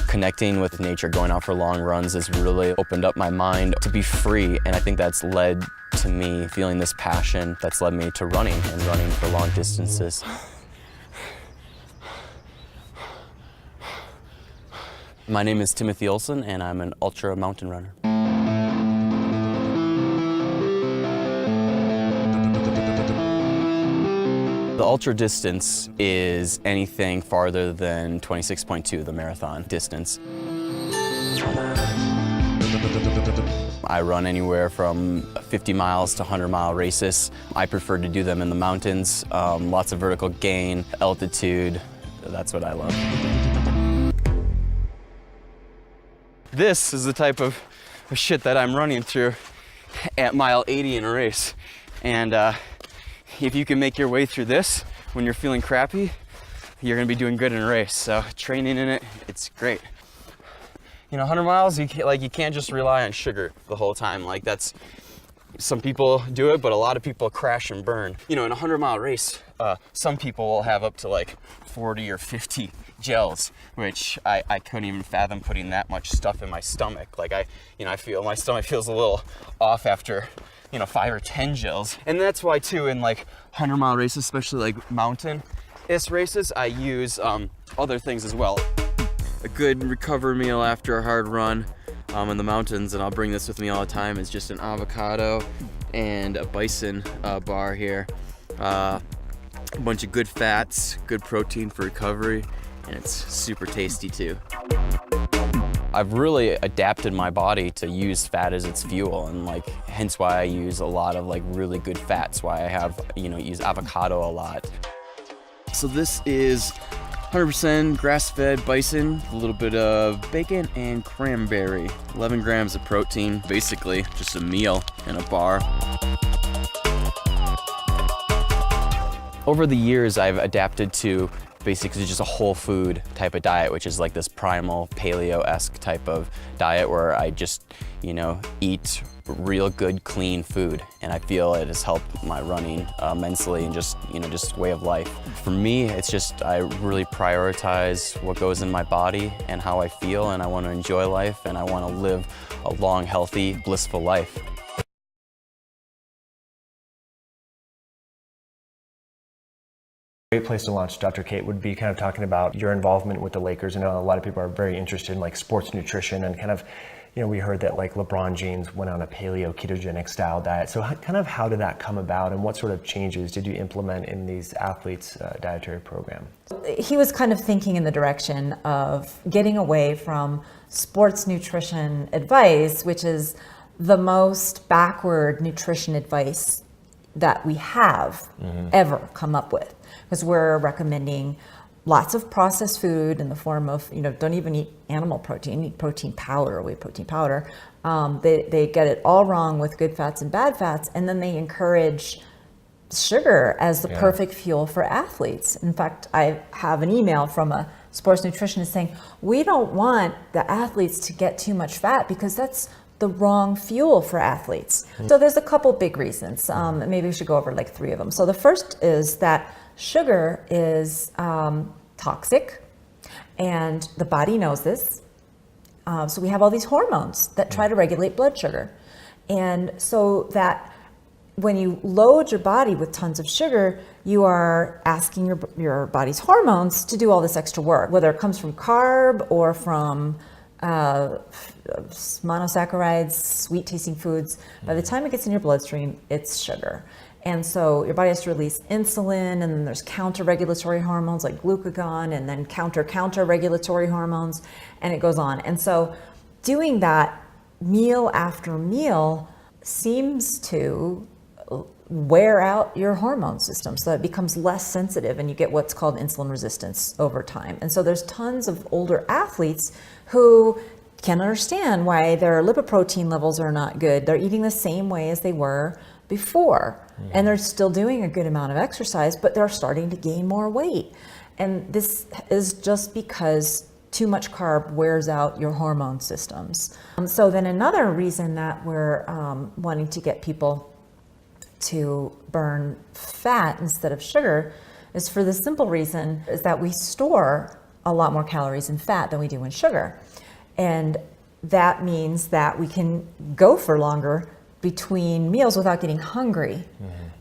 Connecting with nature, going out for long runs has really opened up my mind to be free, and I think that's led to me feeling this passion that's led me to running and running for long distances. My name is Timothy Olson, and I'm an ultra mountain runner. The ultra distance is anything farther than 26.2, the marathon distance. I run anywhere from 50 miles to 100-mile races. I prefer to do them in the mountains, lots of vertical gain, altitude. That's what I love. This is the type of shit that I'm running through at mile 80 in a race. And if you can make your way through this when you're feeling crappy, you're gonna be doing good in a race. So training in it, it's great. You know, 100 miles, you can't just rely on sugar the whole time. Like that's, some people do it, but a lot of people crash and burn. You know, in a 100-mile race, some people will have up to like 40 or 50 gels, which I couldn't even fathom putting that much stuff in my stomach. Like I feel my stomach feels a little off after, 5 or 10 gels. And that's why too, in like 100-mile races, especially like mountain-ish races, I use other things as well. A good recover meal after a hard run in the mountains, and I'll bring this with me all the time, is just an avocado and a bison bar here. A bunch of good fats, good protein for recovery, and it's super tasty too. I've really adapted my body to use fat as its fuel, and hence why I use a lot of really good fats, why I have, use avocado a lot. So this is 100% grass-fed bison, a little bit of bacon and cranberry, 11 grams of protein, basically just a meal in a bar. Over the years, I've adapted to basically just a whole food type of diet, which is like this primal paleo-esque type of diet where I just, eat real good, clean food. And I feel it has helped my running immensely and just way of life. For me, it's just, I really prioritize what goes in my body and how I feel, and I want to enjoy life, and I want to live a long, healthy, blissful life. Great place to launch, Dr. Cate, would be kind of talking about your involvement with the Lakers. I know a lot of people are very interested in sports nutrition, and kind of, we heard that LeBron James went on a paleo ketogenic style diet. So how did that come about, and what sort of changes did you implement in these athletes' dietary program? He was kind of thinking in the direction of getting away from sports nutrition advice, which is the most backward nutrition advice that we have ever come up with, because we're recommending lots of processed food in the form of, don't even eat animal protein, eat protein powder, whey protein powder. They get it all wrong with good fats and bad fats, and then they encourage sugar as the perfect fuel for athletes. In fact, I have an email from a sports nutritionist saying, we don't want the athletes to get too much fat because that's the wrong fuel for athletes. So there's a couple big reasons. Maybe we should go over 3 of them. So the first is that sugar is toxic, and the body knows this. So we have all these hormones that try to regulate blood sugar. And so that when you load your body with tons of sugar, you are asking your body's hormones to do all this extra work, whether it comes from carb or from monosaccharides, sweet tasting foods. By the time it gets in your bloodstream, it's sugar. And so your body has to release insulin, and then there's counter-regulatory hormones like glucagon, and then counter-regulatory hormones, and it goes on. And so doing that meal after meal seems to wear out your hormone system, so it becomes less sensitive, and you get what's called insulin resistance over time. And so there's tons of older athletes who can't understand why their lipoprotein levels are not good. They're eating the same way as they were before, and they're still doing a good amount of exercise, but they're starting to gain more weight. And this is just because too much carb wears out your hormone systems. So then another reason that we're wanting to get people to burn fat instead of sugar is for the simple reason is that we store a lot more calories in fat than we do in sugar. And that means that we can go for longer between meals without getting hungry.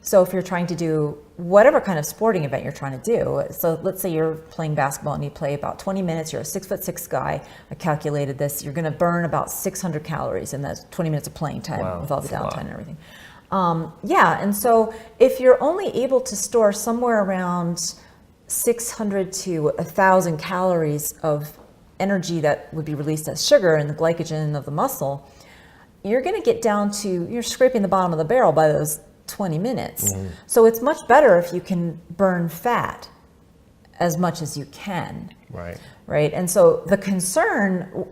So if you're trying to do whatever kind of sporting event you're trying to do, so let's say you're playing basketball and you play about 20 minutes, you're a 6'6" guy, I calculated this, you're gonna burn about 600 calories in that 20 minutes of playing time with all the downtime and everything. And so if you're only able to store somewhere around 600 to 1,000 calories of energy that would be released as sugar in the glycogen of the muscle, you're going to get down to, you're scraping the bottom of the barrel by those 20 minutes. So it's much better if you can burn fat as much as you can. Right. And so the concern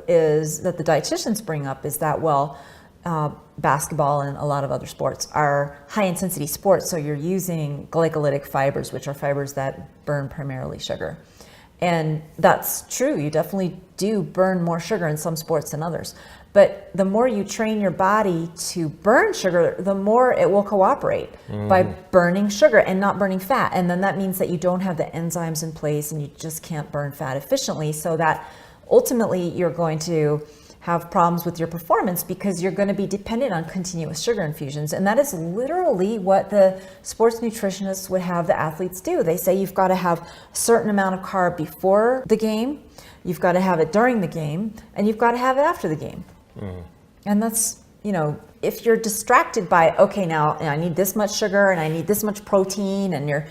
is that the dietitians bring up is that, basketball and a lot of other sports are high intensity sports. So you're using glycolytic fibers, which are fibers that burn primarily sugar. And that's true. You definitely do burn more sugar in some sports than others. But the more you train your body to burn sugar, the more it will cooperate by burning sugar and not burning fat. And then that means that you don't have the enzymes in place and you just can't burn fat efficiently. So that ultimately you're going to have problems with your performance because you're going to be dependent on continuous sugar infusions. And that is literally what the sports nutritionists would have the athletes do. They say you've got to have a certain amount of carb before the game, you've got to have it during the game, and you've got to have it after the game. And that's, if you're distracted by, okay, now I need this much sugar and I need this much protein, and you're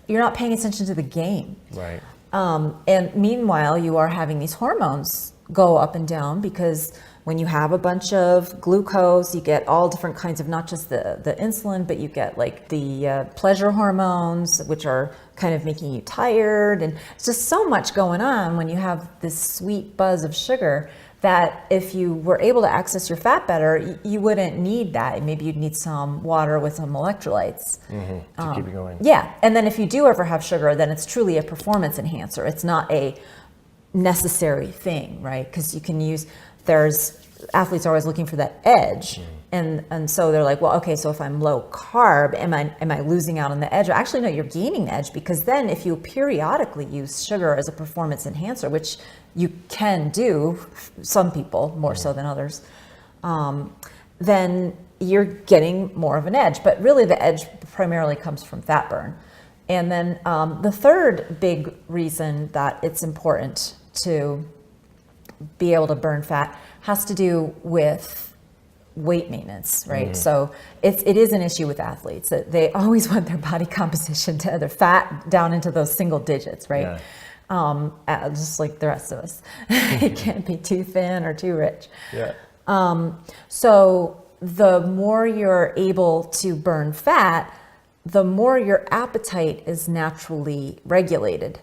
not paying attention to the game. Right. And meanwhile, you are having these hormones go up and down because when you have a bunch of glucose, you get all different kinds of, not just the insulin, but you get like the pleasure hormones, which are kind of making you tired. And it's just so much going on when you have this sweet buzz of sugar that if you were able to access your fat better, you wouldn't need that. Maybe you'd need some water with some electrolytes. To keep it going. Yeah, and then if you do ever have sugar, then it's truly a performance enhancer. It's not a necessary thing, right? Because you can use, athletes are always looking for that edge. And so they're like, well, okay, so if I'm low carb, am I losing out on the edge? Or actually, no, you're gaining the edge, because then if you periodically use sugar as a performance enhancer, which you can do, some people more so than others, then you're getting more of an edge. But really the edge primarily comes from fat burn. And then the third big reason that it's important to be able to burn fat has to do with weight maintenance, right? So it is an issue with athletes that they always want their body composition to their fat down into those single digits, right? Just like the rest of us. It can't be too thin or too rich. So the more you're able to burn fat, the more your appetite is naturally regulated.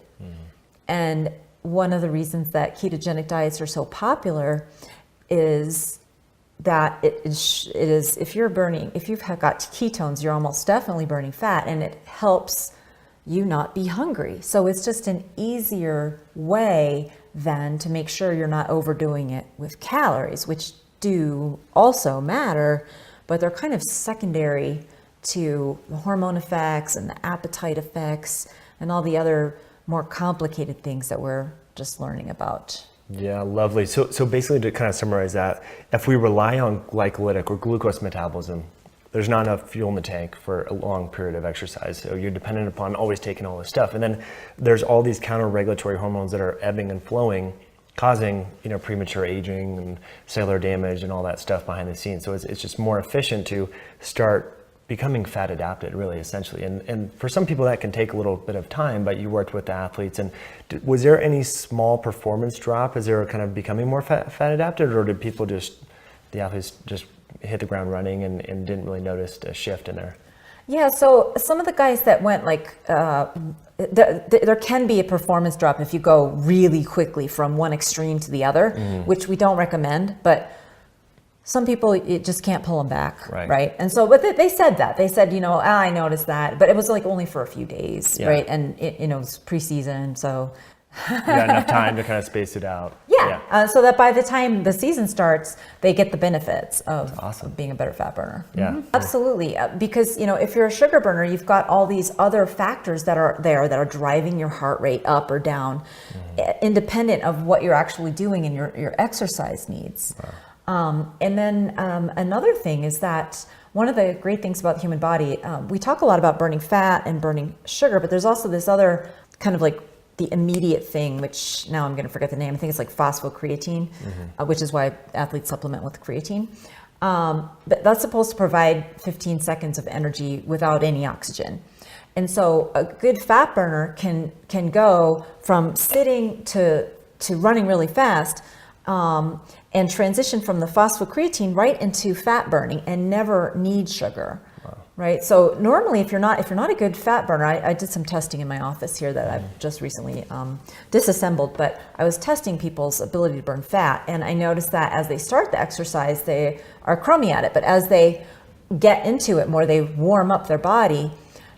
And one of the reasons that ketogenic diets are so popular is that it is if you've got ketones, you're almost definitely burning fat, and it helps you not be hungry. So it's just an easier way then to make sure you're not overdoing it with calories, which do also matter, but they're kind of secondary to the hormone effects and the appetite effects and all the other more complicated things that we're just learning about. Yeah, lovely. So basically, to kind of summarize that, if we rely on glycolytic or glucose metabolism, there's not enough fuel in the tank for a long period of exercise. So you're dependent upon always taking all this stuff. And then there's all these counter-regulatory hormones that are ebbing and flowing, causing premature aging and cellular damage and all that stuff behind the scenes. So it's just more efficient to start becoming fat adapted, really, essentially. And for some people that can take a little bit of time, but you worked with the athletes. And was there any small performance drop as they were kind of becoming more fat adapted, or did the athletes just hit the ground running and didn't really notice a shift in there? Yeah, so some of the guys that went there can be a performance drop if you go really quickly from one extreme to the other, which we don't recommend, but some people, it just can't pull them back, right? And so, but they said that. They said, I noticed that, but it was like only for a few days, right? And it was preseason, so. You got enough time to kind of space it out. So that by the time the season starts, they get the benefits of awesome. being a better fat burner. Yeah. Absolutely. Because, if you're a sugar burner, you've got all these other factors that are there that are driving your heart rate up or down, independent of what you're actually doing in your exercise needs. And then another thing is that one of the great things about the human body, we talk a lot about burning fat and burning sugar, but there's also this other kind of like the immediate thing, which now I'm going to forget the name. I think it's like phosphocreatine, which is why athletes supplement with creatine. But that's supposed to provide 15 seconds of energy without any oxygen. And so a good fat burner can go from sitting to running really fast, and transition from the phosphocreatine right into fat burning and never need sugar. Right. So normally, if you're not a good fat burner, I did some testing in my office here that I've just recently disassembled, but I was testing people's ability to burn fat, and I noticed that as they start the exercise, they are crummy at it, but as they get into it more, they warm up their body,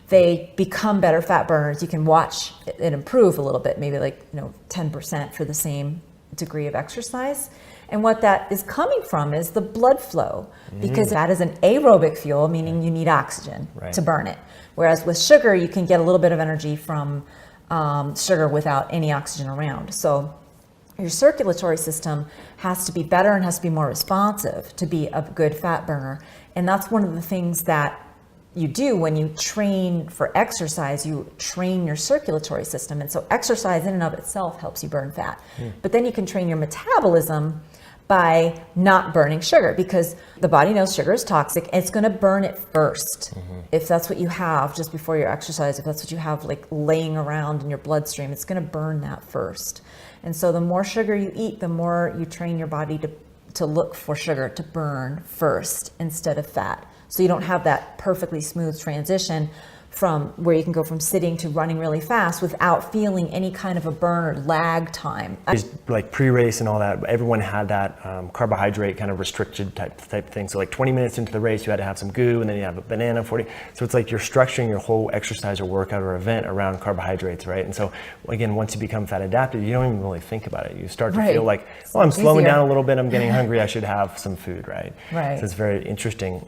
they become better fat burners. You can watch it improve a little bit, maybe like 10% for the same degree of exercise. And what that is coming from is the blood flow, because that is an aerobic fuel, meaning you need oxygen to burn it. Whereas with sugar, you can get a little bit of energy from sugar without any oxygen around. So your circulatory system has to be better and has to be more responsive to be a good fat burner. And that's one of the things that you do when you train for exercise. You train your circulatory system. And so exercise in and of itself helps you burn fat. But then you can train your metabolism by not burning sugar, because the body knows sugar is toxic and it's going to burn it first. If that's what you have just before your exercise, if that's what you have like laying around in your bloodstream, it's going to burn that first. And so the more sugar you eat, the more you train your body to look for sugar to burn first instead of fat. So you don't have that perfectly smooth transition from where you can go from sitting to running really fast without feeling any kind of a burn or lag time. Like pre-race and all that, everyone had that carbohydrate kind of restricted type thing. So like 20 minutes into the race, you had to have some goo, and then you have a banana 40. So it's like you're structuring your whole exercise or workout or event around carbohydrates, right? And so again, once you become fat adapted, you don't even really think about it. You start to feel like, oh, I'm slowing down a little bit, I'm getting hungry, I should have some food, right? Right. So it's very interesting.